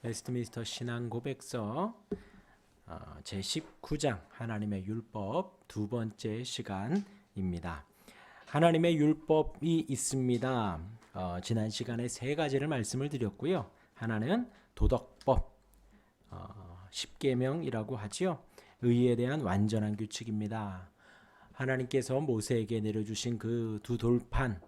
웨스트민스터 신앙고백서 제19장 하나님의 율법 두 번째 시간입니다. 하나님의 율법이 있습니다. 지난 시간에 세 가지를 말씀을 드렸고요. 하나는 도덕법, 십계명이라고 하지요. 의에 대한 완전한 규칙입니다. 하나님께서 모세에게 내려주신 그 두 돌판,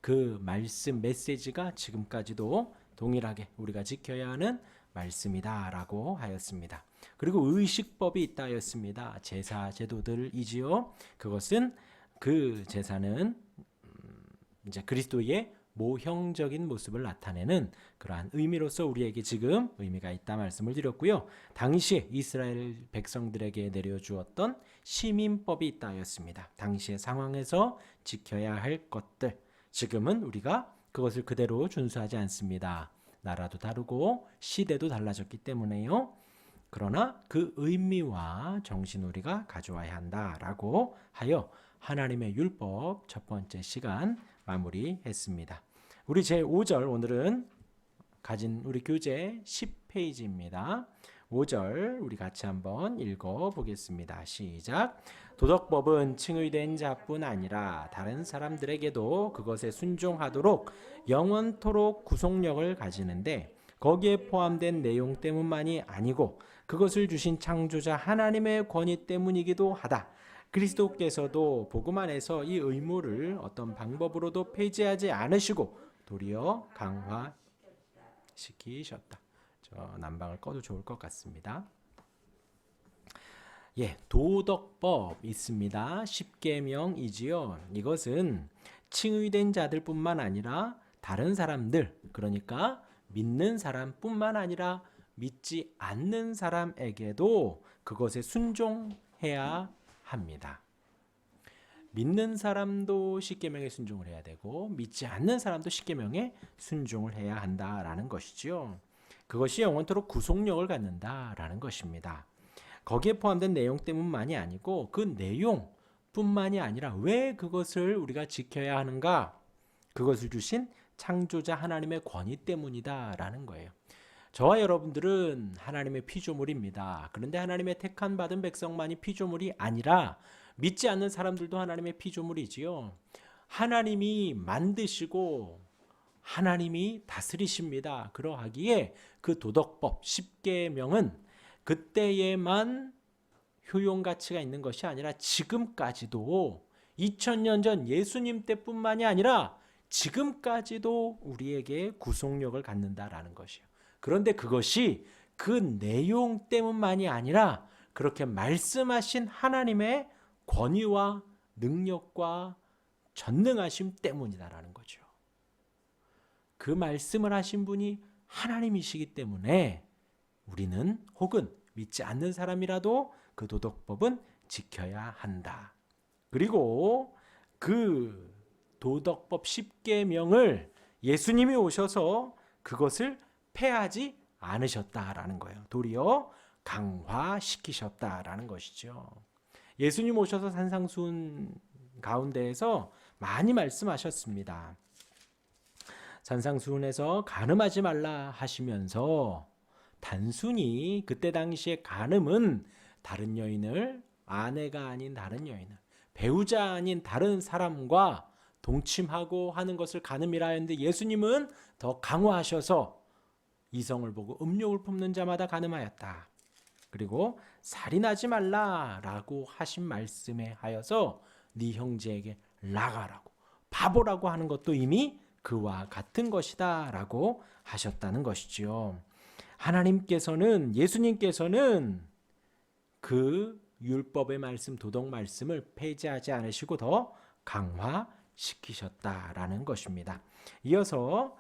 그 말씀 메시지가 지금까지도 동일하게 우리가 지켜야 하는 말씀이다라고 하였습니다. 그리고 의식법이 있다 하였습니다. 제사 제도들이지요. 그것은 그 제사는 이제 그리스도의 모형적인 모습을 나타내는 그러한 의미로서 우리에게 지금 의미가 있다 말씀을 드렸고요. 당시에 이스라엘 백성들에게 내려주었던 시민법이 있다 하였습니다. 당시의 상황에서 지켜야 할 것들, 지금은 우리가 그것을 그대로 준수하지 않습니다. 나라도 다르고 시대도 달라졌기 때문에요. 그러나 그 의미와 정신 우리가 가져와야 한다라고 하여 하나님의 율법 첫 번째 시간 마무리했습니다. 우리 제5절 오늘은 가진 우리 교재 10페이지입니다. 5절 우리 같이 한번 읽어보겠습니다. 시작. 도덕법은 칭의된 자뿐 아니라 다른 사람들에게도 그것에 순종하도록 영원토록 구속력을 가지는데 거기에 포함된 내용 때문만이 아니고 그것을 주신 창조자 하나님의 권위 때문이기도 하다. 그리스도께서도 복음 안에서 이 의무를 어떤 방법으로도 폐지하지 않으시고 도리어 강화시키셨다. 저 난방을 꺼도 좋을 것 같습니다. 도덕법 있습니다. 십계명이지요. 이것은 칭의된 자들뿐만 아니라 다른 사람들, 그러니까 믿는 사람뿐만 아니라 믿지 않는 사람에게도 그것에 순종해야 합니다. 믿는 사람도 십계명에 순종을 해야 되고 믿지 않는 사람도 십계명에 순종을 해야 한다라는 것이죠. 그것이 영원토록 구속력을 갖는다라는 것입니다. 거기에 포함된 내용 때문만이 아니고 그 내용뿐만이 아니라 왜 그것을 우리가 지켜야 하는가? 그것을 주신 창조자 하나님의 권위 때문이다라는 거예요. 저와 여러분들은 하나님의 피조물입니다. 그런데 하나님의 택한 받은 백성만이 피조물이 아니라 믿지 않는 사람들도 하나님의 피조물이지요. 하나님이 만드시고 하나님이 다스리십니다. 그러하기에 그 도덕법 십계명은 그때에만 효용 가치가 있는 것이 아니라 지금까지도 2000년 전 예수님 때뿐만이 아니라 지금까지도 우리에게 구속력을 갖는다라는 것이에요. 그런데 그것이 그 내용 때문만이 아니라 그렇게 말씀하신 하나님의 권위와 능력과 전능하심 때문이다라는 거죠. 그 말씀을 하신 분이 하나님이시기 때문에 우리는 혹은 믿지 않는 사람이라도 그 도덕법은 지켜야 한다. 그리고 그 도덕법 십계명을 예수님이 오셔서 그것을 폐하지 않으셨다라는 거예요. 도리어 강화시키셨다라는 것이죠. 예수님 오셔서 산상수훈 가운데에서 많이 말씀하셨습니다. 산상수훈에서 간음하지 말라 하시면서 단순히 그때 당시에 간음은 다른 여인을, 아내가 아닌 다른 여인을, 배우자 아닌 다른 사람과 동침하고 하는 것을 간음이라 했는데 예수님은 더 강화하셔서 이성을 보고 음욕을 품는 자마다 간음하였다. 그리고 살인하지 말라라고 하신 말씀에 하여서 네 형제에게 나가라고, 바보라고 하는 것도 이미 그와 같은 것이다 라고 하셨다는 것이지요. 하나님께서는, 예수님께서는 그 율법의 말씀, 도덕 말씀을 폐지하지 않으시고 더 강화시키셨다라는 것입니다. 이어서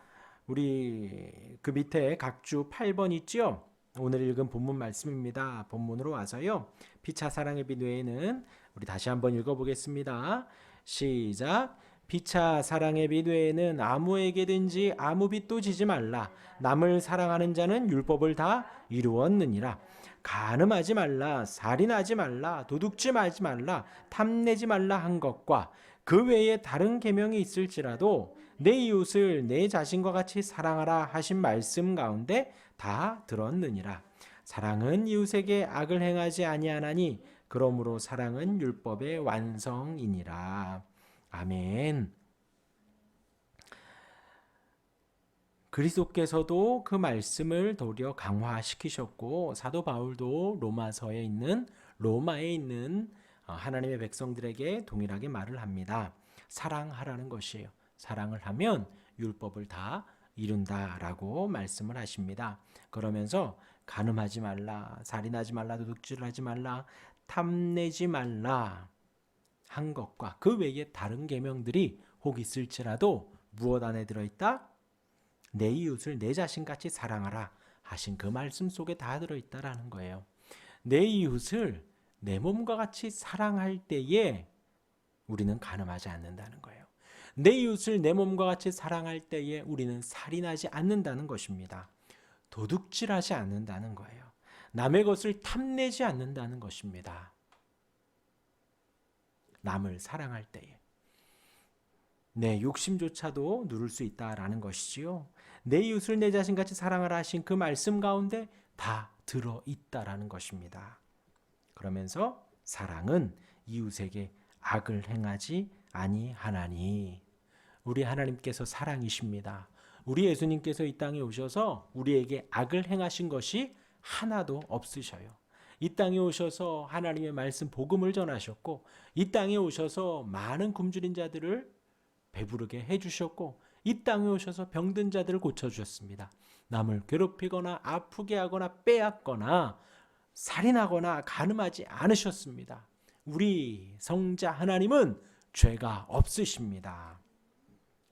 우리 그 밑에 각주 8번 있죠? 오늘 읽은 본문 말씀입니다. 본문으로 와서요. 피차 사랑의 빛 외에는 우리 다시 한번 읽어보겠습니다. 시작. 피차 사랑의 빛 외에는 아무에게든지 아무 빚도 지지 말라. 남을 사랑하는 자는 율법을 다 이루었느니라. 간음하지 말라, 살인하지 말라, 도둑질 하지 말라, 탐내지 말라 한 것과 그 외에 다른 계명이 있을지라도 내 이웃을 내 자신과 같이 사랑하라 하신 말씀 가운데 다 들었느니라. 사랑은 이웃에게 악을 행하지 아니하나니 그러므로 사랑은 율법의 완성이니라. 아멘. 그리스도께서도 그 말씀을 도리어 강화시키셨고 사도 바울도 로마에 있는 하나님의 백성들에게 동일하게 말을 합니다. 사랑하라는 것이에요. 사랑을 하면 율법을 다 이룬다라고 말씀을 하십니다. 그러면서 간음하지 말라, 살인하지 말라, 도둑질하지 말라, 탐내지 말라 한 것과 그 외에 다른 계명들이 혹 있을지라도 무엇 안에 들어있다? 내 이웃을 내 자신같이 사랑하라 하신 그 말씀 속에 다 들어있다라는 거예요. 내 이웃을 내 몸과 같이 사랑할 때에 우리는 간음하지 않는다는 거예요. 내 이웃을 내 몸과 같이 사랑할 때에 우리는 살인하지 않는다는 것입니다. 도둑질하지 않는다는 거예요. 남의 것을 탐내지 않는다는 것입니다. 남을 사랑할 때에 내 욕심조차도 누를 수 있다라는 것이지요. 내 이웃을 내 자신같이 사랑하라 하신 그 말씀 가운데 다 들어있다라는 것입니다. 그러면서 사랑은 이웃에게 악을 행하지 아니하나니, 우리 하나님께서 사랑이십니다. 우리 예수님께서 이 땅에 오셔서 우리에게 악을 행하신 것이 하나도 없으셔요. 이 땅에 오셔서 하나님의 말씀 복음을 전하셨고, 이 땅에 오셔서 많은 굶주린 자들을 배부르게 해주셨고, 이 땅에 오셔서 병든 자들을 고쳐주셨습니다. 남을 괴롭히거나 아프게 하거나 빼앗거나 살인하거나 간음하지 않으셨습니다. 우리 성자 하나님은 죄가 없으십니다.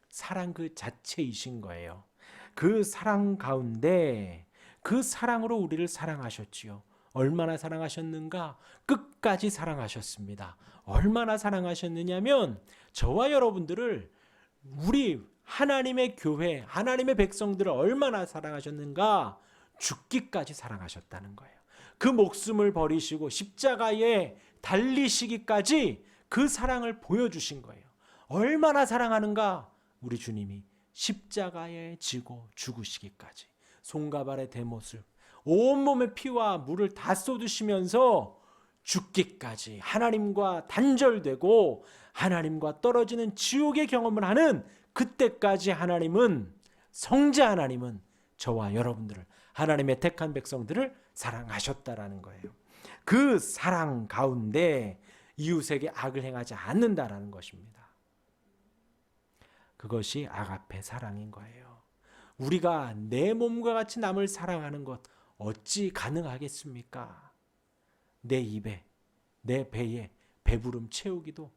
사랑 그 자체이신 거예요. 그 사랑 가운데 그 사랑으로 우리를 사랑하셨지요. 얼마나 사랑하셨는가? 끝까지 사랑하셨습니다. 얼마나 사랑하셨느냐면 저와 여러분들을, 우리 하나님의 교회, 하나님의 백성들을 얼마나 사랑하셨는가? 죽기까지 사랑하셨다는 거예요. 그 목숨을 버리시고 십자가에 달리시기까지 그 사랑을 보여주신 거예요. 얼마나 사랑하는가? 우리 주님이 십자가에 지고 죽으시기까지 손과 발의 대못을 온몸의 피와 물을 다 쏟으시면서 죽기까지 하나님과 단절되고 하나님과 떨어지는 지옥의 경험을 하는 그때까지 하나님은, 성자 하나님은 저와 여러분들을, 하나님의 택한 백성들을 사랑하셨다라는 거예요. 그 사랑 가운데 이웃에게 악을 행하지 않는다라는 것입니다. 그것이 아가페 사랑인 거예요. 우리가 내 몸과 같이 남을 사랑하는 것 어찌 가능하겠습니까? 내 입에, 내 배에 배부름 채우기도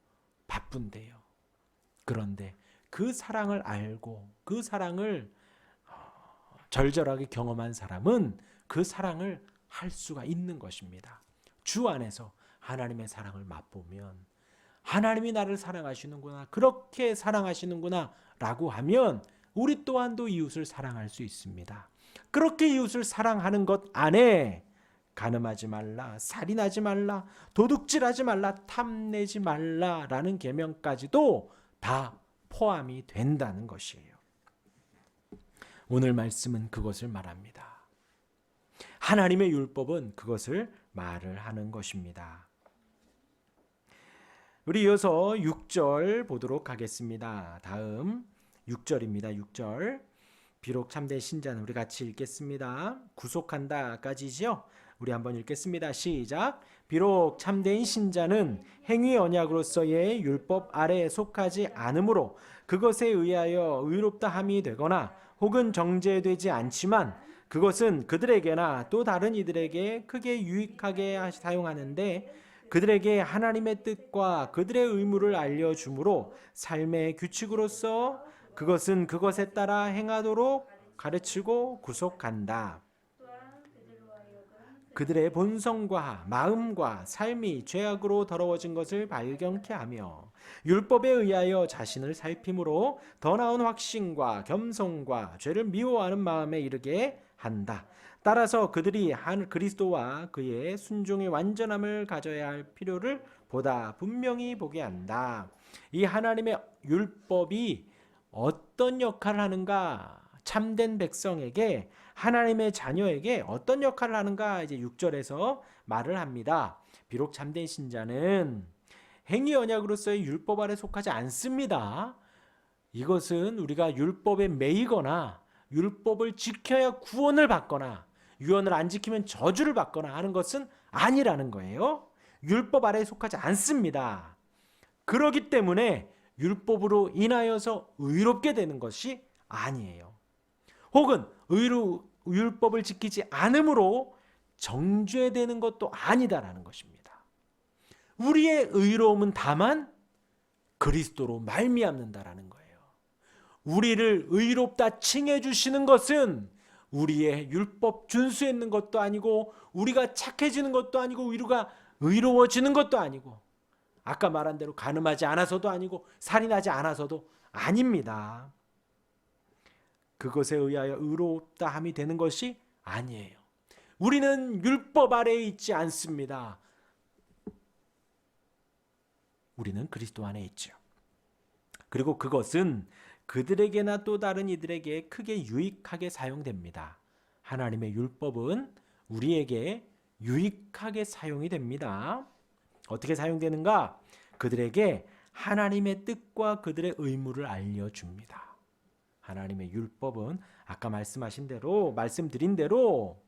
바쁜데요. 그런데 그 사랑을 알고 그 사랑을 절절하게 경험한 사람은 그 사랑을 할 수가 있는 것입니다. 주 안에서 하나님의 사랑을 맛보면, 하나님이 나를 사랑하시는구나, 그렇게 사랑하시는구나 라고 하면 우리 또한도 이웃을 사랑할 수 있습니다. 그렇게 이웃을 사랑하는 것 안에 간음하지 말라, 살인하지 말라, 도둑질하지 말라, 탐내지 말라라는 계명까지도 다 포함이 된다는 것이에요. 오늘 말씀은 그것을 말합니다. 하나님의 율법은 그것을 말을 하는 것입니다. 우리 이어서 6절 보도록 하겠습니다. 다음 6절입니다. 6절. 비록 참된 신자는, 우리 같이 읽겠습니다. 구속한다까지죠. 우리 한번 읽겠습니다. 시작. 비록 참된 신자는 행위 언약으로서의 율법 아래에 속하지 않으므로 그것에 의하여 의롭다 함이 되거나 혹은 정죄되지 않지만 그것은 그들에게나 또 다른 이들에게 크게 유익하게 사용하는데 그들에게 하나님의 뜻과 그들의 의무를 알려주므로 삶의 규칙으로서 그것은 그것에 따라 행하도록 가르치고 구속한다. 그들의 본성과 마음과 삶이 죄악으로 더러워진 것을 발견케 하며 율법에 의하여 자신을 살핌으로 더 나은 확신과 겸손과 죄를 미워하는 마음에 이르게 한다. 따라서 그들이 그리스도와 그의 순종의 완전함을 가져야 할 필요를 보다 분명히 보게 한다. 이 하나님의 율법이 어떤 역할을 하는가? 참된 백성에게, 하나님의 자녀에게 어떤 역할을 하는가? 이제 6절에서 말을 합니다. 비록 참된 신자는 행위 언약으로서의 율법 아래 속하지 않습니다. 이것은 우리가 율법에 매이거나 율법을 지켜야 구원을 받거나 유언을 안 지키면 저주를 받거나 하는 것은 아니라는 거예요. 율법 아래에 속하지 않습니다. 그렇기 때문에 율법으로 인하여서 의롭게 되는 것이 아니에요. 혹은 율법을 지키지 않음으로 정죄되는 것도 아니다라는 것입니다. 우리의 의로움은 다만 그리스도로 말미암는다라는 거예요. 우리를 의롭다 칭해 주시는 것은 우리의 율법 준수에 있는 것도 아니고 우리가 착해지는 것도 아니고 우리가 의로워지는 것도 아니고 아까 말한 대로 간음하지 않아서도 아니고 살인하지 않아서도 아닙니다. 그것에 의하여 의롭다 함이 되는 것이 아니에요. 우리는 율법 아래에 있지 않습니다. 우리는 그리스도 안에 있죠. 그리고 그것은 그들에게나 또 다른 이들에게 크게 유익하게 사용됩니다. 하나님의 율법은 우리에게 유익하게 사용이 됩니다. 어떻게 사용되는가? 그들에게 하나님의 뜻과 그들의 의무를 알려줍니다. 하나님의 율법은 아까 말씀드린 대로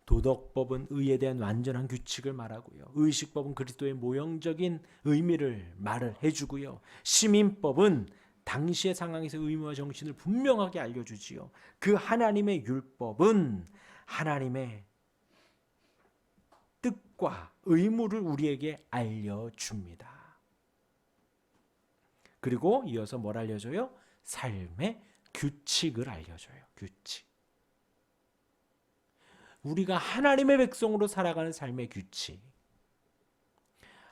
도덕법은 의에 대한 완전한 규칙을 말하고요. 의식법은 그리스도의 모형적인 의미를 말을 해주고요. 시민법은 당시의 상황에서 의무와 정신을 분명하게 알려주지요. 그 하나님의 율법은 하나님의 뜻과 의무를 우리에게 알려줍니다. 그리고 이어서 뭘 알려줘요? 삶의 규칙을 알려줘요. 규칙. 우리가 하나님의 백성으로 살아가는 삶의 규칙.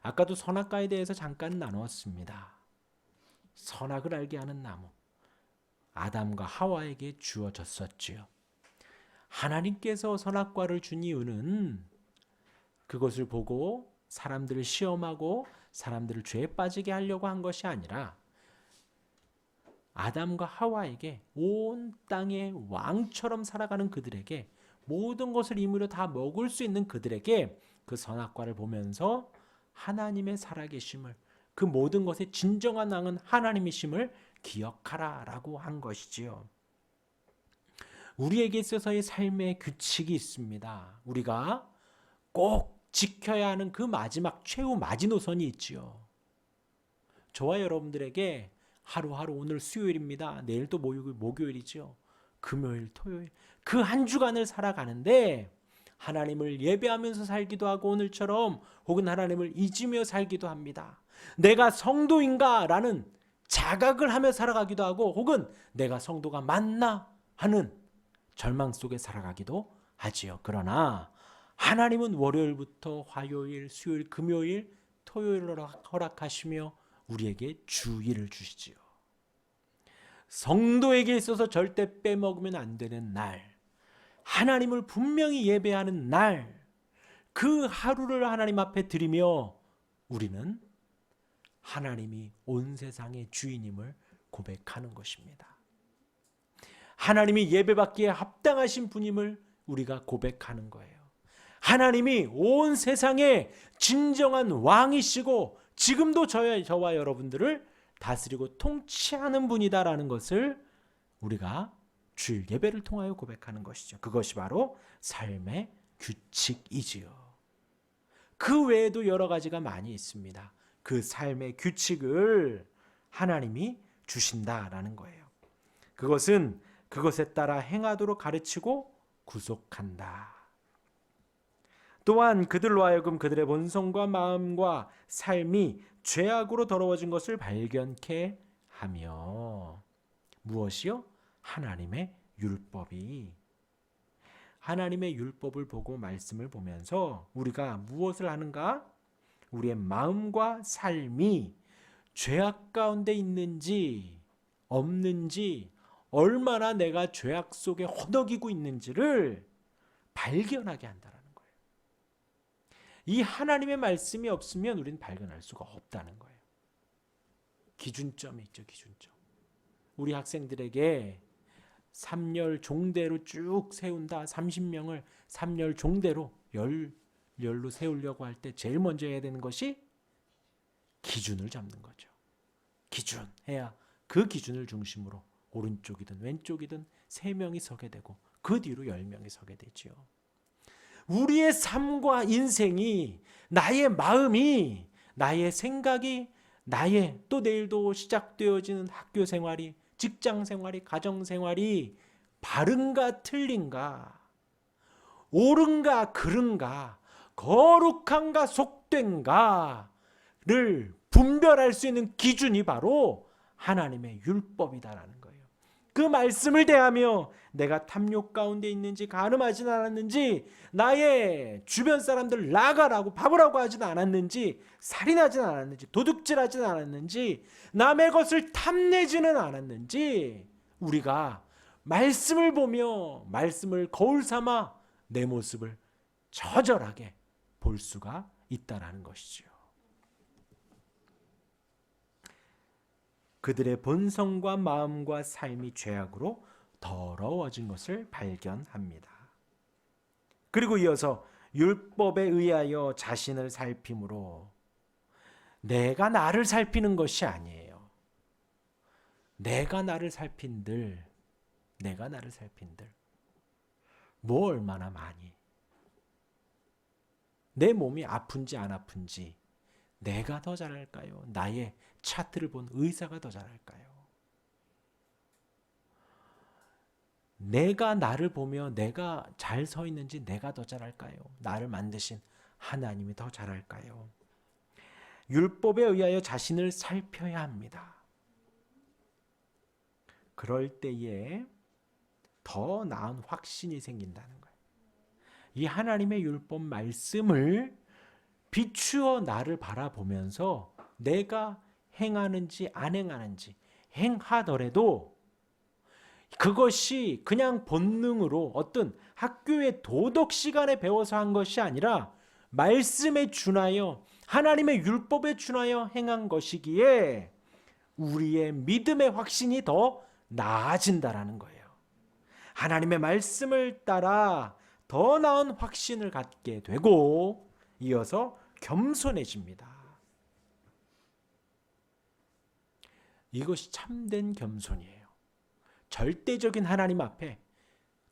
아까도 선악과에 대해서 잠깐 나누었습니다. 선악을 알게 하는 나무. 아담과 하와에게 주어졌었지요. 하나님께서 선악과를 준 이유는 그것을 보고 사람들을 시험하고 사람들을 죄에 빠지게 하려고 한 것이 아니라 아담과 하와에게 온 땅의 왕처럼 살아가는 그들에게 모든 것을 임의로 다 먹을 수 있는 그들에게 그 선악과를 보면서 하나님의 살아계심을, 그 모든 것의 진정한 왕은 하나님이심을 기억하라라고 한 것이지요. 우리에게 있어서의 삶의 규칙이 있습니다. 우리가 꼭 지켜야 하는 그 마지막 최후 마지노선이 있지요. 저와 여러분들에게 하루하루 오늘 수요일입니다. 내일 또 목요일이죠. 금요일, 토요일 그 한 주간을 살아가는데 하나님을 예배하면서 살기도 하고 오늘처럼 혹은 하나님을 잊으며 살기도 합니다. 내가 성도인가? 라는 자각을 하며 살아가기도 하고 혹은 내가 성도가 맞나? 하는 절망 속에 살아가기도 하지요. 그러나 하나님은 월요일부터 화요일, 수요일, 금요일, 토요일을 허락하시며 우리에게 주일을 주시지요. 성도에게 있어서 절대 빼먹으면 안 되는 날, 하나님을 분명히 예배하는 날, 그 하루를 하나님 앞에 드리며 우리는 하나님이 온 세상의 주인임을 고백하는 것입니다. 하나님이 예배받기에 합당하신 분임을 우리가 고백하는 거예요. 하나님이 온 세상의 진정한 왕이시고 지금도 저와 여러분들을 다스리고 통치하는 분이다라는 것을 우리가 주일 예배를 통하여 고백하는 것이죠. 그것이 바로 삶의 규칙이지요. 그 외에도 여러 가지가 많이 있습니다. 그 삶의 규칙을 하나님이 주신다라는 거예요. 그것은 그것에 따라 행하도록 가르치고 구속한다. 또한 그들로 하여금 그들의 본성과 마음과 삶이 죄악으로 더러워진 것을 발견케 하며 무엇이요? 하나님의 율법이. 하나님의 율법을 보고 말씀을 보면서 우리가 무엇을 하는가? 우리의 마음과 삶이 죄악 가운데 있는지 없는지, 얼마나 내가 죄악 속에 허덕이고 있는지를 발견하게 한다라는 거예요. 이 하나님의 말씀이 없으면 우리는 발견할 수가 없다는 거예요. 기준점이 있죠, 기준점. 우리 학생들에게 3열 종대로 쭉 세운다. 30명을 3열 종대로 열로 세우려고 할 때 제일 먼저 해야 되는 것이 기준을 잡는 거죠. 기준 해야 그 기준을 중심으로 오른쪽이든 왼쪽이든 3명이 서게 되고 그 뒤로 10명이 서게 되죠. 우리의 삶과 인생이, 나의 마음이, 나의 생각이, 나의 또 내일도 시작되어지는 학교 생활이, 직장 생활이, 가정 생활이 바른가 틀린가, 옳은가 그른가, 거룩한가 속된가를 분별할 수 있는 기준이 바로 하나님의 율법이다라는 거예요. 그 말씀을 대하며 내가 탐욕 가운데 있는지, 간음하지는 않았는지, 나의 주변 사람들 나가라고 바보라고 하지는 않았는지, 살인하지는 않았는지, 도둑질하지는 않았는지, 남의 것을 탐내지는 않았는지, 우리가 말씀을 보며 말씀을 거울 삼아 내 모습을 처절하게 볼 수가 있다라는 것이지요. 그들의 본성과 마음과 삶이 죄악으로 더러워진 것을 발견합니다. 그리고 이어서 율법에 의하여 자신을 살핌으로, 내가 나를 살피는 것이 아니에요. 내가 나를 살핀들 뭐 얼마나 많이, 내 몸이 아픈지 안 아픈지 내가 더 잘할까요? 나의 차트를 본 의사가 더 잘할까요? 내가 나를 보며 내가 잘 서 있는지 내가 더 잘할까요? 나를 만드신 하나님이 더 잘할까요? 율법에 의하여 자신을 살펴야 합니다. 그럴 때에 더 나은 확신이 생긴다는 거예요. 이 하나님의 율법 말씀을 비추어 나를 바라보면서 내가 행하는지 안 행하는지, 행하더라도 그것이 그냥 본능으로 어떤 학교의 도덕 시간에 배워서 한 것이 아니라 말씀에 준하여, 하나님의 율법에 준하여 행한 것이기에 우리의 믿음의 확신이 더 나아진다라는 거예요. 하나님의 말씀을 따라 더 나은 확신을 갖게 되고 이어서 겸손해집니다. 이것이 참된 겸손이에요. 절대적인 하나님 앞에,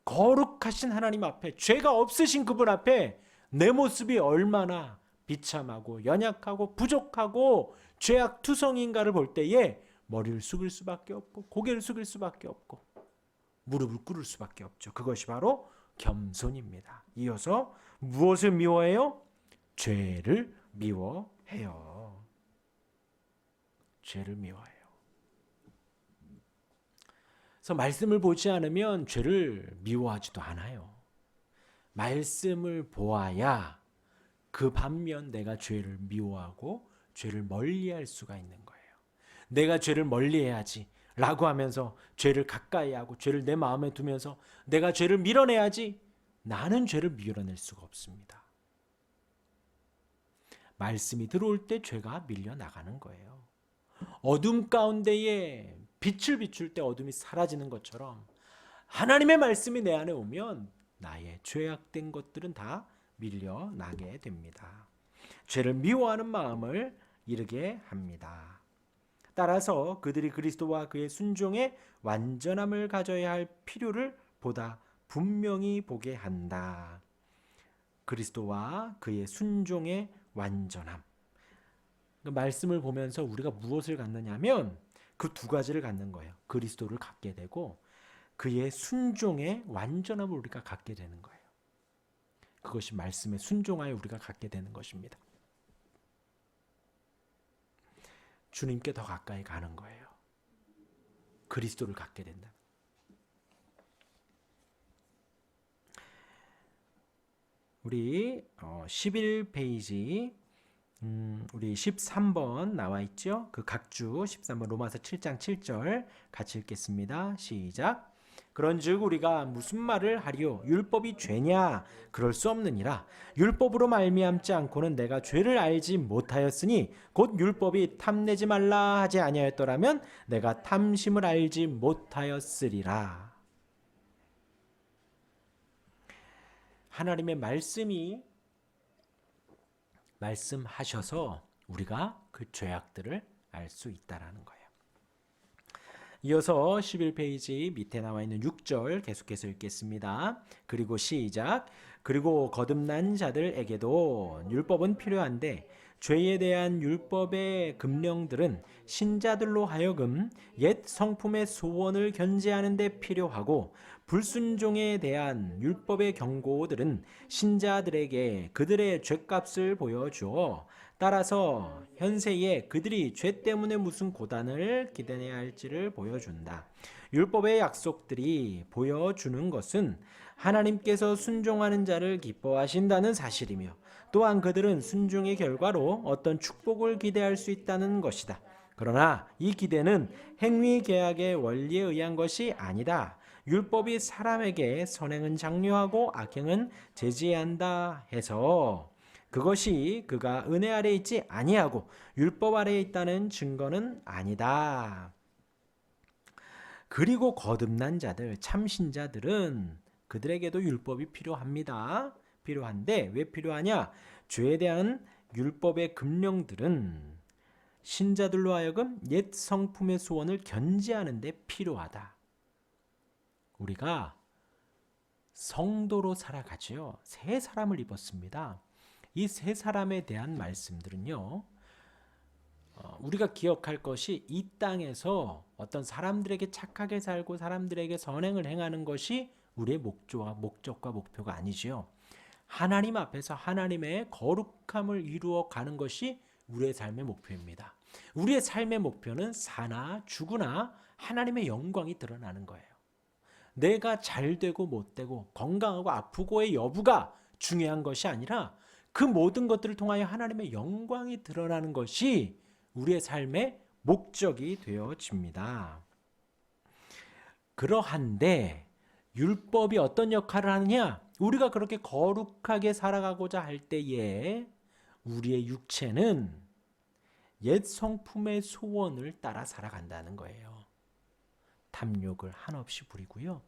거룩하신 하나님 앞에, 죄가 없으신 그분 앞에 내 모습이 얼마나 비참하고 연약하고 부족하고 죄악투성인가를 볼 때에 머리를 숙일 수밖에 없고 고개를 숙일 수밖에 없고 무릎을 꿇을 수밖에 없죠. 그것이 바로 겸손입니다. 이어서 무엇을 미워해요? 죄를 미워해요. 죄를 미워해요. 그래서 말씀을 보지 않으면 죄를 미워하지도 않아요. 말씀을 보아야 그 반면 내가 죄를 미워하고 죄를 멀리할 수가 있는 거예요. 내가 죄를 멀리해야지 라고 하면서 죄를 가까이 하고 죄를 내 마음에 두면서 내가 죄를 밀어내야지, 나는 죄를 밀어낼 수가 없습니다. 말씀이 들어올 때 죄가 밀려나가는 거예요. 어둠 가운데에 빛을 비출 때 어둠이 사라지는 것처럼 하나님의 말씀이 내 안에 오면 나의 죄악된 것들은 다 밀려나게 됩니다. 죄를 미워하는 마음을 이르게 합니다. 따라서 그들이 그리스도와 그의 순종의 완전함을 가져야 할 필요를 보다 분명히 보게 한다. 그리스도와 그의 순종의 완전함. 그 말씀을 보면서 우리가 무엇을 갖느냐면 그 두 가지를 갖는 거예요. 그리스도를 갖게 되고 그의 순종의 완전함을 우리가 갖게 되는 거예요. 그것이 말씀에 순종하여 우리가 갖게 되는 것입니다. 주님께 더 가까이 가는 거예요. 그리스도를 갖게 된다. 우리 11페이지 우리 13번 나와 있죠. 그 각주 13번 로마서 7장 7절 같이 읽겠습니다. 시작. 그런즉 우리가 무슨 말을 하리요? 율법이 죄냐? 그럴 수 없느니라. 율법으로 말미암지 않고는 내가 죄를 알지 못하였으니 곧 율법이 탐내지 말라 하지 아니하였더라면 내가 탐심을 알지 못하였으리라. 하나님의 말씀이 말씀하셔서 우리가 그 죄악들을 알 수 있다라는 거예요. 이어서 11페이지 밑에 나와 있는 6절 계속해서 읽겠습니다. 그리고 시작. 그리고 거듭난 자들에게도 율법은 필요한데 죄에 대한 율법의 금령들은 신자들로 하여금 옛 성품의 소원을 견제하는 데 필요하고 불순종에 대한 율법의 경고들은 신자들에게 그들의 죄값을 보여주어 따라서 현세에 그들이 죄 때문에 무슨 고단을 기대해야 할지를 보여준다. 율법의 약속들이 보여주는 것은 하나님께서 순종하는 자를 기뻐하신다는 사실이며 또한 그들은 순종의 결과로 어떤 축복을 기대할 수 있다는 것이다. 그러나 이 기대는 행위 계약의 원리에 의한 것이 아니다. 율법이 사람에게 선행은 장려하고 악행은 제지한다 해서 그것이 그가 은혜 아래 있지 아니하고 율법 아래에 있다는 증거는 아니다. 그리고 거듭난 자들, 참신자들은 그들에게도 율법이 필요합니다. 필요한데 왜 필요하냐? 죄에 대한 율법의 금령들은 신자들로 하여금 옛 성품의 소원을 견제하는 데 필요하다. 우리가 성도로 살아가지요. 새 사람을 입었습니다. 이 세 사람에 대한 말씀들은요, 우리가 기억할 것이 이 땅에서 어떤 사람들에게 착하게 살고 사람들에게 선행을 행하는 것이 우리의 목적과 목표가 아니지요. 하나님 앞에서 하나님의 거룩함을 이루어 가는 것이 우리의 삶의 목표입니다. 우리의 삶의 목표는 사나 죽으나 하나님의 영광이 드러나는 거예요. 내가 잘 되고 못 되고 건강하고 아프고의 여부가 중요한 것이 아니라 그 모든 것들을 통하여 하나님의 영광이 드러나는 것이 우리의 삶의 목적이 되어집니다. 그러한데 율법이 어떤 역할을 하느냐? 우리가 그렇게 거룩하게 살아가고자 할 때에 우리의 육체는 옛 성품의 소원을 따라 살아간다는 거예요. 탐욕을 한없이 부리고요.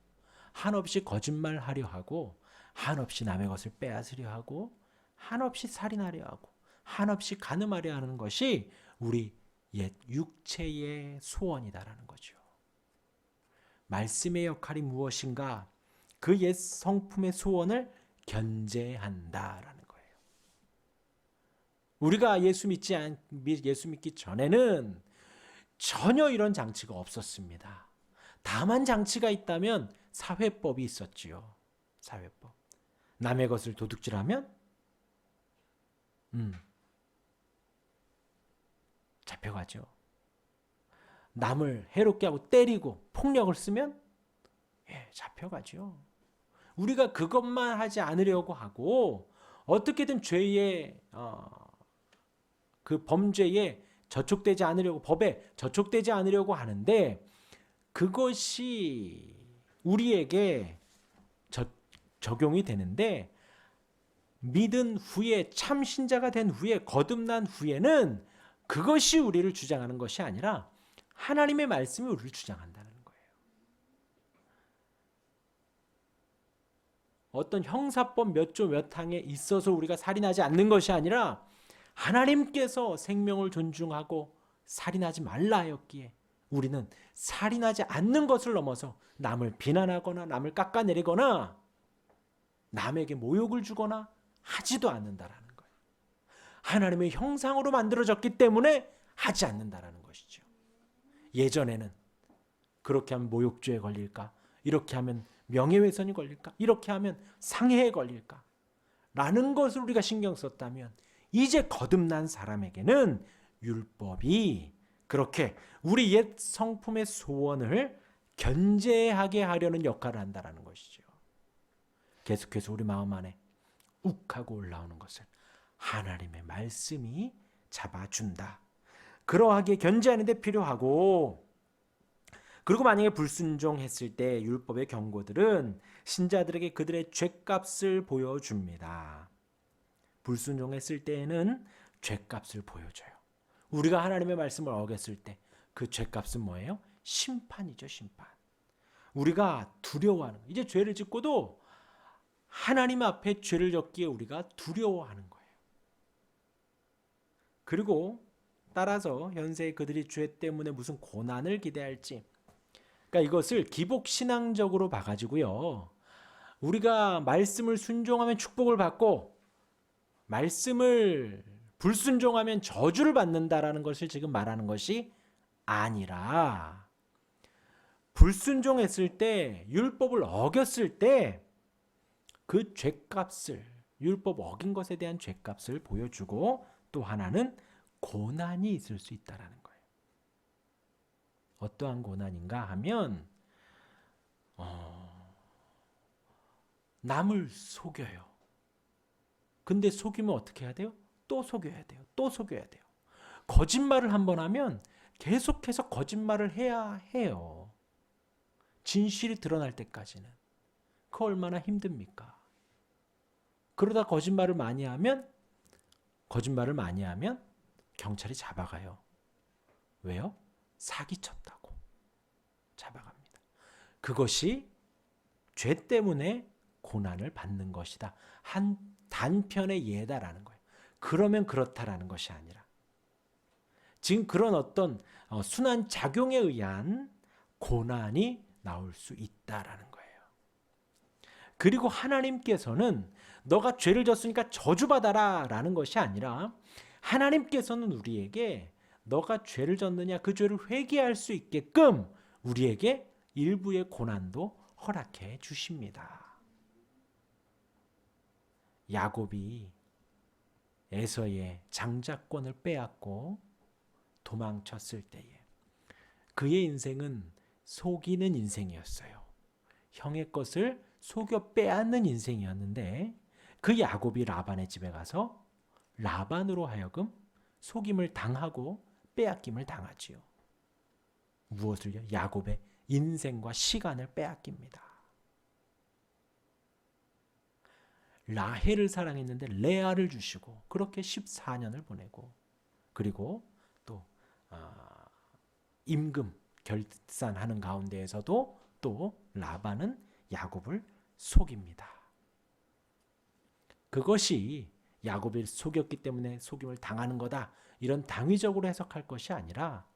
한없이 거짓말하려 하고 한없이 남의 것을 빼앗으려 하고 한없이 살인하려 하고 한없이 간음하려 하는 것이 우리 옛 육체의 소원이다라는 거죠. 말씀의 역할이 무엇인가? 그 옛 성품의 소원을 견제한다라는 거예요. 우리가 예수 믿기 전에는 전혀 이런 장치가 없었습니다. 다만 장치가 있다면 사회법이 있었지요. 사회법. 남의 것을 도둑질하면 잡혀가죠. 남을 해롭게 하고 때리고 폭력을 쓰면 잡혀가죠. 우리가 그것만 하지 않으려고 하고 어떻게든 죄의 그 범죄에 저촉되지 않으려고 법에 저촉되지 않으려고 하는데 그것이 우리에게 적용이 되는데 믿은 후에 참 신자가 된 후에 거듭난 후에는 그것이 우리를 주장하는 것이 아니라 하나님의 말씀이 우리를 주장한다는 거예요. 어떤 형사법 몇 조 몇 항에 있어서 우리가 살인하지 않는 것이 아니라 하나님께서 생명을 존중하고 살인하지 말라 하였기에 우리는 살인하지 않는 것을 넘어서 남을 비난하거나 남을 깎아내리거나 남에게 모욕을 주거나 하지도 않는다라는 거예요. 하나님의 형상으로 만들어졌기 때문에 하지 않는다라는 것이죠. 예전에는 그렇게 하면 모욕죄에 걸릴까? 이렇게 하면 명예훼손이 걸릴까? 이렇게 하면 상해에 걸릴까? 라는 것을 우리가 신경 썼다면 이제 거듭난 사람에게는 율법이 그렇게 우리 옛 성품의 소원을 견제하게 하려는 역할을 한다는 것이죠. 계속해서 우리 마음 안에 욱하고 올라오는 것을 하나님의 말씀이 잡아준다. 그러하게 견제하는 데 필요하고 그리고 만약에 불순종했을 때 율법의 경고들은 신자들에게 그들의 죄값을 보여줍니다. 불순종했을 때에는 죄값을 보여줘요. 우리가 하나님의 말씀을 어겼을 때 그 죄값은 뭐예요? 심판이죠, 심판. 우리가 두려워하는, 이제 죄를 짓고도 하나님 앞에 죄를 졌기에 우리가 두려워하는 거예요. 그리고 따라서 현세의 그들이 죄 때문에 무슨 고난을 기대할지, 그러니까 이것을 기복신앙적으로 봐가지고요, 우리가 말씀을 순종하면 축복을 받고 말씀을 불순종하면 저주를 받는다라는 것을 지금 말하는 것이 아니라, 불순종했을 때, 율법을 어겼을 때 그 죄값을, 율법 어긴 것에 대한 죄값을 보여주고, 또 하나는 고난이 있을 수 있다라는 거예요. 어떠한 고난인가 하면 남을 속여요. 근데 속이면 어떻게 해야 돼요? 또 속여야 돼요. 또 속여야 돼요. 거짓말을 한번 하면 계속해서 거짓말을 해야 해요. 진실이 드러날 때까지는. 그 얼마나 힘듭니까? 그러다 거짓말을 많이 하면 경찰이 잡아가요. 왜요? 사기쳤다고 잡아갑니다. 그것이 죄 때문에 고난을 받는 것이다. 한 단편의 예다라는 거예요. 그러면 그렇다라는 것이 아니라, 지금 그런 어떤 순환 작용에 의한 고난이 나올 수 있다라는 거예요. 그리고 하나님께서는 너가 죄를 졌으니까 저주받아라 라는 것이 아니라, 하나님께서는 우리에게 너가 죄를 졌느냐, 그 죄를 회개할 수 있게끔 우리에게 일부의 고난도 허락해 주십니다. 야곱이 에서의 장자권을 빼앗고 도망쳤을 때에 그의 인생은 속이는 인생이었어요. 형의 것을 속여 빼앗는 인생이었는데, 그 야곱이 라반의 집에 가서 라반으로 하여금 속임을 당하고 빼앗김을 당하지요. 무엇을요? 야곱의 인생과 시간을 빼앗깁니다. 라헬을 사랑했는데 레아를 주시고 그렇게 14년을 보내고, 그리고 또 임금 결산하는 가운데에서도 또 라반은 야곱을 속입니다. 그것이 야곱을 속였기 때문에 속임을 당하는 거다, 이런 당위적으로 해석할 것이 아니라,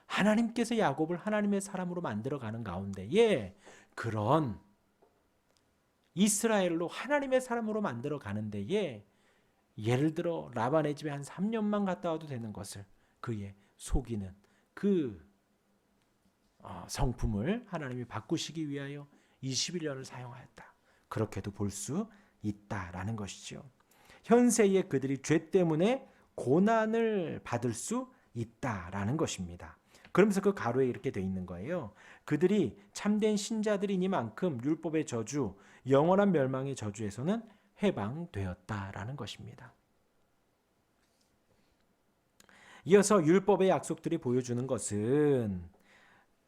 하나님께서 야곱을 하나님의 사람으로 만들어가는 가운데에 그런 이스라엘로 하나님의 사람으로 만들어가는 데에, 예를 들어 라반의 집에 한 3년만 갔다 와도 되는 것을 그의 속이는 그 성품을 하나님이 바꾸시기 위하여 21년을 사용하였다. 그렇게도 볼 수 있다라는 것이죠. 현세에 그들이 죄 때문에 고난을 받을 수 있다라는 것입니다. 그러면서 그 가로에 이렇게 돼 있는 거예요. 그들이 참된 신자들이니만큼 율법의 저주, 영원한 멸망의 저주에서는 해방되었다라는 것입니다. 이어서 율법의 약속들이 보여주는 것은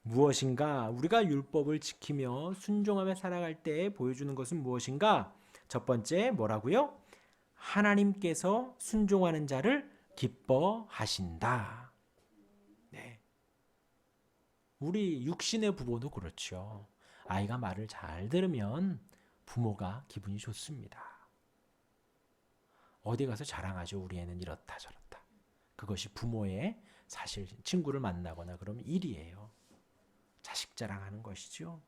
무엇인가? 우리가 율법을 지키며 순종하며 살아갈 때 보여주는 것은 무엇인가? 첫 번째 뭐라고요? 하나님께서 순종하는 자를 기뻐하신다. 네. 우리 육신의 부모도 그렇죠. 아이가 말을 잘 들으면 부모가 기분이 좋습니다. 어디 가서 자랑하죠. 우리 애는 이렇다 저렇다. 그것이 부모의 사실 친구를 만나거나 그러면 일이에요. 자식 자랑하는 것이죠.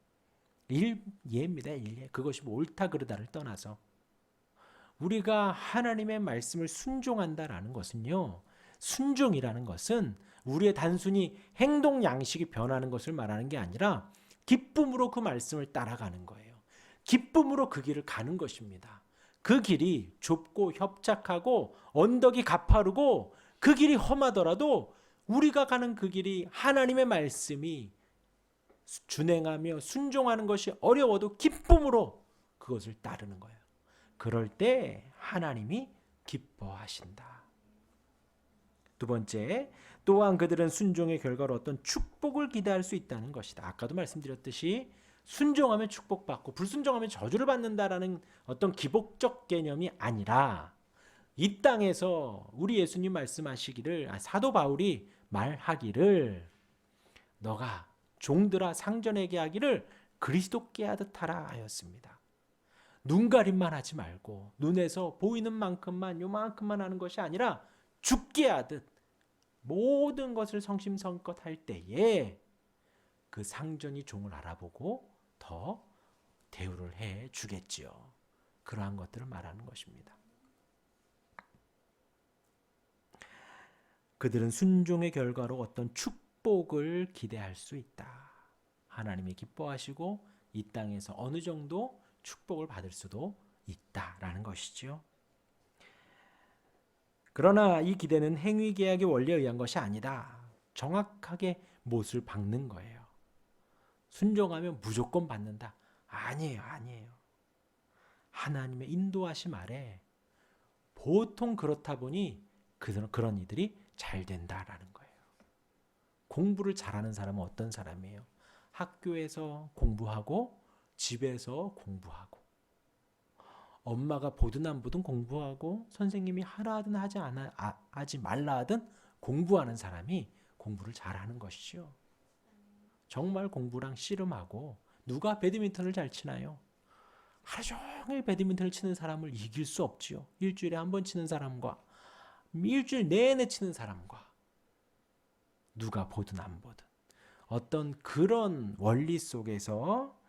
일예입니다. 일예. 그것이 뭐 옳다 그르다를 떠나서 우리가 하나님의 말씀을 순종한다라는 것은요, 순종이라는 것은 우리의 단순히 행동 양식이 변하는 것을 말하는 게 아니라 기쁨으로 그 말씀을 따라가는 거예요. 기쁨으로 그 길을 가는 것입니다. 그 길이 좁고 협착하고 언덕이 가파르고 그 길이 험하더라도 우리가 가는 그 길이 하나님의 말씀이 준행하며 순종하는 것이 어려워도 기쁨으로 그것을 따르는 거예요. 그럴 때 하나님이 기뻐하신다. 두 번째, 또한 그들은 순종의 결과로 어떤 축복을 기대할 수 있다는 것이다. 아까도 말씀드렸듯이 순종하면 축복받고 불순종하면 저주를 받는다라는 어떤 기복적 개념이 아니라 이 땅에서 우리 예수님 말씀하시기를, 사도 바울이 말하기를, 너가 종들아 상전에게 하기를 그리스도께 하듯 하라 하였습니다. 눈 가림만 하지 말고 눈에서 보이는 만큼만 요만큼만 하는 것이 아니라 죽게 하듯 모든 것을 성심성껏 할 때에 그 상전이 종을 알아보고 더 대우를 해 주겠지요. 그러한 것들을 말하는 것입니다. 그들은 순종의 결과로 어떤 축복을 기대할 수 있다. 하나님이 기뻐하시고 이 땅에서 어느 정도 축복을 받을 수도 있다라는 것이죠. 그러나 이 기대는 행위계약의 원리에 의한 것이 아니다. 정확하게 못을 박는 거예요. 순종하면 무조건 받는다. 아니에요. 하나님의 인도하심 아래 보통 그렇다 보니 그런 이들이 잘 된다라는 거예요. 공부를 잘하는 사람은 어떤 사람이에요? 학교에서 공부하고 집에서 공부하고 엄마가 보든 안 보든 공부하고 선생님이 하라 하든 하지 말라 하든 공부하는 사람이 공부를 잘하는 것이죠. 정말 공부랑 씨름하고 누가 배드민턴을 잘 치나요? 하루 종일 배드민턴을 치는 사람을 이길 수 없지요. 일주일에 한 번 치는 사람과 일주일 내내 치는 사람과 누가 보든 안 보든 어떤 그런 원리 속에서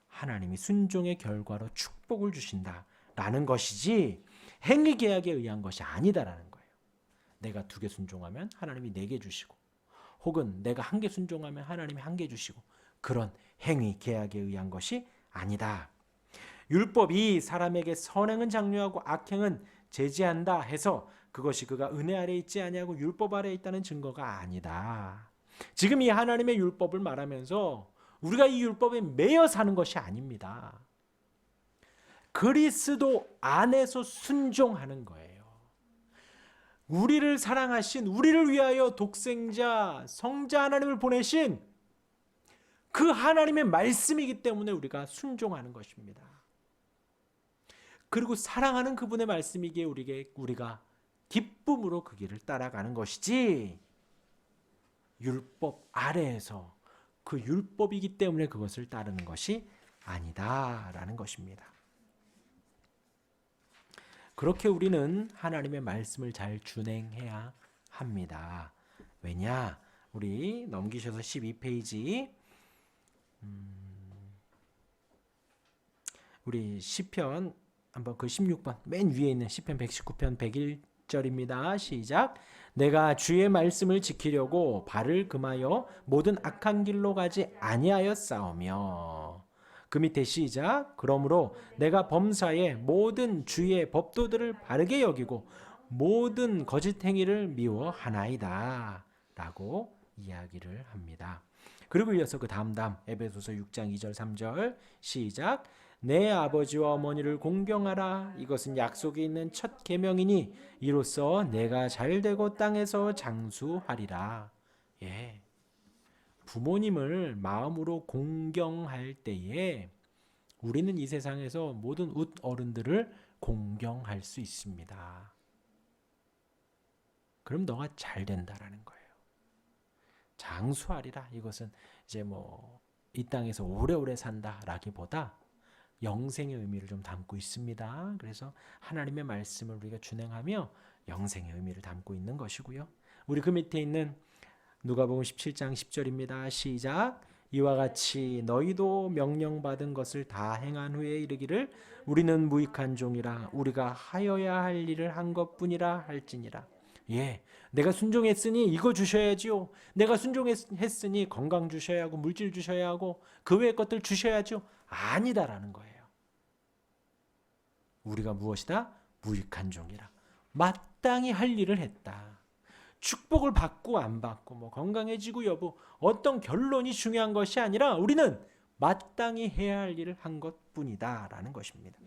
하나님이 순종의 결과로 축복을 주신다라는 것이지 행위계약에 의한 것이 아니다라는 거예요. 내가 2개 순종하면 하나님이 4개 주시고 혹은 내가 1개 순종하면 하나님이 1개 주시고 그런 행위계약에 의한 것이 아니다. 율법이 사람에게 선행은 장려하고 악행은 제지한다 해서 그것이 그가 은혜 아래 있지 아니하고 율법 아래 있다는 증거가 아니다. 지금 이 하나님의 율법을 말하면서 우리가 이 율법에 매여 사는 것이 아닙니다. 그리스도 안에서 순종하는 거예요. 우리를 사랑하신, 우리를 위하여 독생자, 성자 하나님을 보내신 그 하나님의 말씀이기 때문에 우리가 순종하는 것입니다. 그리고 사랑하는 그분의 말씀이기에 우리가 기쁨으로 그 길을 따라가는 것이지 율법 아래에서 그 율법이기 때문에 그것을 따르는 것이 아니다라는 것입니다. 그렇게 우리는 하나님의 말씀을 잘 준행해야 합니다. 왜냐? 우리 넘기셔서 12페이지 우리 시편 한번 그 16번 맨 위에 있는 시편 119편 101절입니다. 시작. 내가 주의 말씀을 지키려고 발을 금하여 모든 악한 길로 가지 아니하였사오며. 그 밑에 시작. 그러므로 내가 범사에 모든 주의 법도들을 바르게 여기고 모든 거짓 행위를 미워하나이다 라고 이야기를 합니다. 그리고 이어서 그 다음 에베소서 6장 2절 3절 시작. 내 아버지와 어머니를 공경하라. 이것은 약속이 있는 첫 계명이니 이로써 내가 잘되고 땅에서 장수하리라. 예. 부모님을 마음으로 공경할 때에 우리는 이 세상에서 모든 어른들을 공경할 수 있습니다. 그럼 너가 잘 된다라는 거예요. 장수하리라. 이것은 이제 이 땅에서 오래오래 산다라기보다 영생의 의미를 좀 담고 있습니다. 그래서 하나님의 말씀을 우리가 준행하며 영생의 의미를 담고 있는 것이고요. 우리 그 밑에 있는 누가복음 17장 10절입니다. 시작. 이와 같이 너희도 명령받은 것을 다 행한 후에 이르기를 우리는 무익한 종이라 우리가 하여야 할 일을 한 것뿐이라 할지니라. 예, 내가 순종했으니 이거 주셔야지요. 내가 순종했으니 건강 주셔야 하고 물질 주셔야 하고 그 외의 것들 주셔야죠. 아니다라는 거예요. 우리가 무엇이다? 무익한 종이라. 마땅히 할 일을 했다. 축복을 받고 안 받고 건강해지고 여부 어떤 결론이 중요한 것이 아니라 우리는 마땅히 해야 할 일을 한 것뿐이다 라는 것입니다.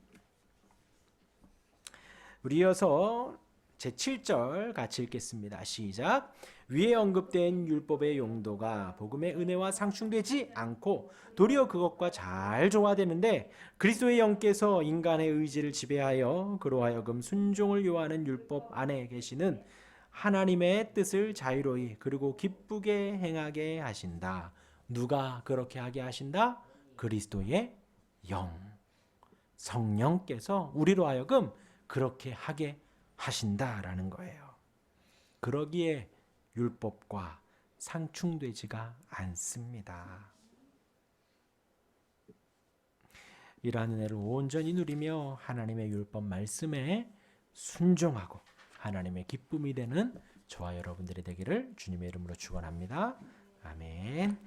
우리 이어서 제7절 같이 읽겠습니다. 시작. 위에 언급된 율법의 용도가 복음의 은혜와 상충되지 않고 도리어 그것과 잘 조화되는데 그리스도의 영께서 인간의 의지를 지배하여 그로 하여금 순종을 요하는 율법 안에 계시는 하나님의 뜻을 자유로이 그리고 기쁘게 행하게 하신다. 누가 그렇게 하게 하신다? 그리스도의 영. 성령께서 우리로 하여금 그렇게 하게 하신다라는 거예요. 그러기에 율법과 상충되지가 않습니다. 이러한 은혜를 온전히 누리며 하나님의 율법 말씀에 순종하고 하나님의 기쁨이 되는 저와 여러분들이 되기를 주님의 이름으로 축원합니다. 아멘.